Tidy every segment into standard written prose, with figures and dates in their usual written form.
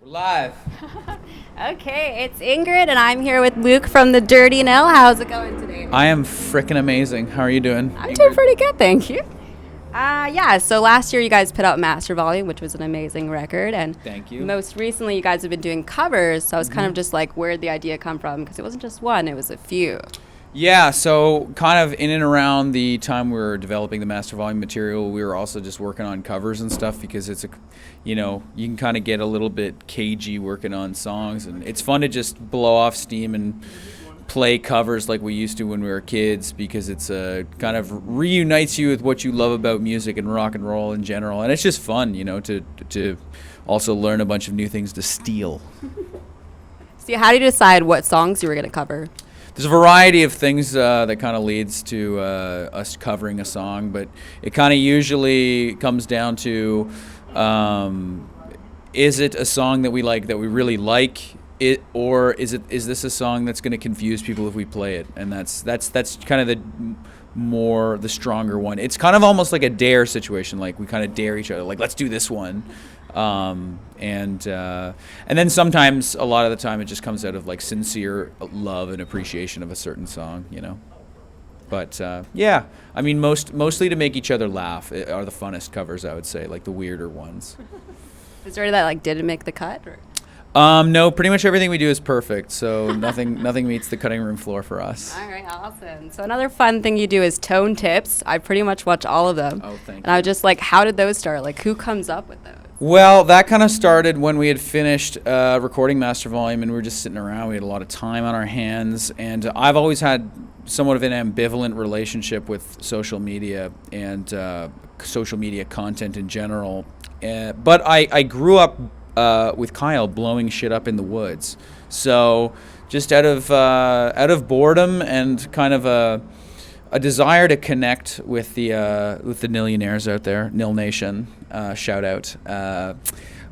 Live. Okay, it's Ingrid, and I'm here with Luke from the Dirty Nil. How's it going today? I am frickin' amazing. How are you doing? I'm doing pretty good, thank you. Yeah, so last year you guys put out Master Volume, which was an amazing record, and Thank you. most recently you guys have been doing covers, so I was kind of just like, where'd the idea come from? Because it wasn't just one, it was a few. Yeah, so kind of in and around the time we were developing the master volume material, we were also just working on covers and stuff because you can kind of get a little bit cagey working on songs, and it's fun to just blow off steam and play covers like we used to when we were kids because it's kind of reunites you with what you love about music and rock and roll in general, and it's just fun, to also learn a bunch of new things to steal. So how do you decide what songs you were going to cover? There's a variety of things that kind of leads to us covering a song, but it kind of usually comes down to is it a song that we like, that we really like, or is this a song that's going to confuse people if we play it? And that's kind of the stronger one. It's kind of almost like a dare situation, like we kind of dare each other, like let's do this one. And then sometimes, a lot of the time, it just comes out of like sincere love and appreciation of a certain song, But yeah, I mean, mostly to make each other laugh are the funnest covers, I would say, like the weirder ones. Is there any that like didn't make the cut? Or? No, pretty much everything we do is perfect, so nothing meets the cutting room floor for us. All right, awesome. So another fun thing you do is tone tips. I pretty much watch all of them. Oh, thank And I was just like, how did those start? Like, who comes up with those? Well, that kind of started when we had finished recording Master Volume, and we were just sitting around. We had a lot of time on our hands, and I've always had somewhat of an ambivalent relationship with social media and social media content in general. But I grew up with Kyle blowing shit up in the woods, so just out of boredom and kind of a desire to connect with the Nillionaires out there, Nil Nation, shout out.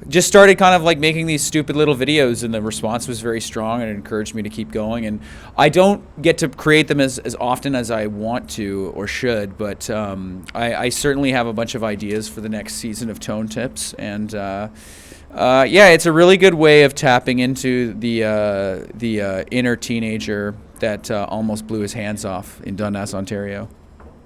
Just started kind of like making these stupid little videos, and the response was very strong, and it encouraged me to keep going. And I don't get to create them as often as I want to or should, but I certainly have a bunch of ideas for the next season of Tone Tips, and yeah, it's a really good way of tapping into the inner teenager that almost blew his hands off in Dundas, Ontario.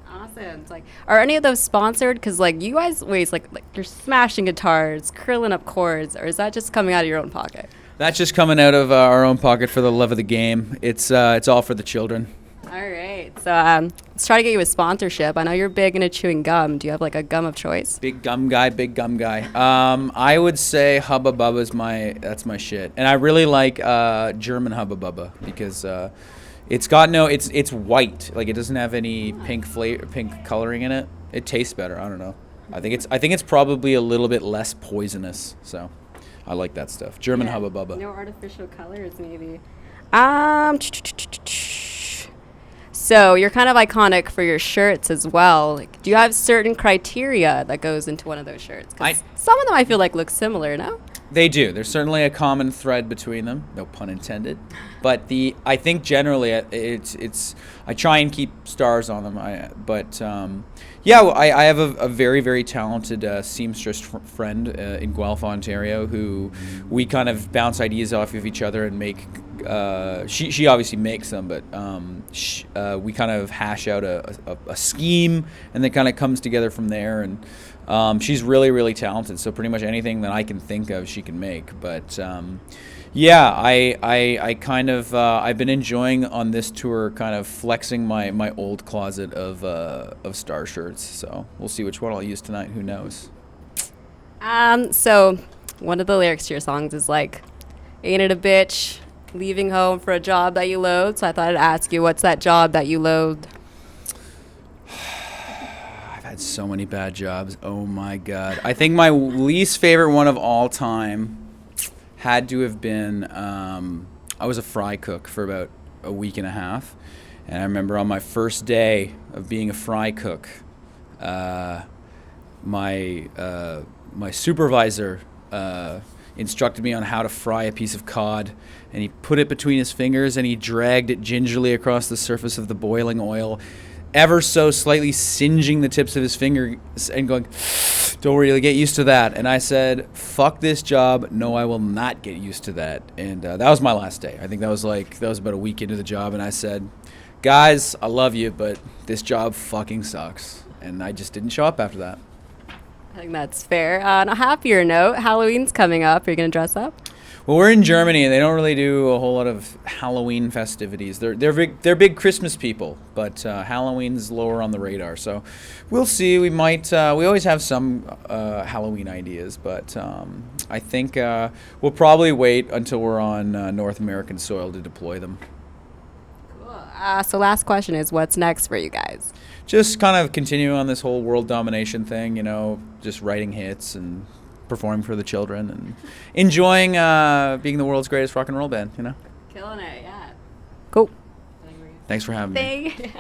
Awesome. It's like, are any of those sponsored? Because like you guys always like you're smashing guitars, curling up chords, or is that just coming out of your own pocket? That's just coming out of our own pocket for the love of the game. It's all for the children. All right. So let's try to get you a sponsorship. I know you're big into chewing gum. Do you have like a gum of choice? Big gum guy. I would say Hubba Bubba's that's my shit, and I really like German Hubba Bubba because it's white. Like, it doesn't have any pink coloring in it. It tastes better. I don't know. I think it's probably a little bit less poisonous. So I like that stuff. German Hubba Bubba. No artificial colors, maybe. So you're kind of iconic for your shirts as well. Like, do you have certain criteria that goes into one of those shirts? 'Cause some of them I feel like look similar, no? They do. There's certainly a common thread between them, no pun intended. But I think generally I try and keep stars on them. I have a very, very talented seamstress friend in Guelph, Ontario, who we kind of bounce ideas off of each other and make. She obviously makes them, but we kind of hash out a scheme, and then kind of comes together from there. And she's really, really talented. So pretty much anything that I can think of, she can make. But yeah, I kind of I've been enjoying on this tour kind of flexing my old closet of star shirts. So we'll see which one I'll use tonight. Who knows? So one of the lyrics to your songs is like, "Ain't it a bitch leaving home for a job that you loathe?" So I thought I'd ask you, what's that job that you loathe? I've had so many bad jobs. Oh my God. I think my least favorite one of all time had to have been, I was a fry cook for about a week and a half. And I remember on my first day of being a fry cook, my supervisor instructed me on how to fry a piece of cod, and he put it between his fingers and he dragged it gingerly across the surface of the boiling oil, ever so slightly singeing the tips of his fingers and going, don't worry, you'll get used to that. And I said, fuck this job. No, I will not get used to that. And that was my last day. I think that was about a week into the job. And I said, guys, I love you, but this job fucking sucks. And I just didn't show up after that. I think that's fair. On a happier note, Halloween's coming up. Are you going to dress up? Well, we're in Germany, and they don't really do a whole lot of Halloween festivities. They're big Christmas people, but Halloween's lower on the radar. So we'll see. We might. We always have some Halloween ideas, but I think we'll probably wait until we're on North American soil to deploy them. Cool. So last question is, what's next for you guys? Just kind of continuing on this whole world domination thing. Just writing hits and performing for the children and enjoying being the world's greatest rock and roll band, Killing it, yeah. Cool. Thanks for having me.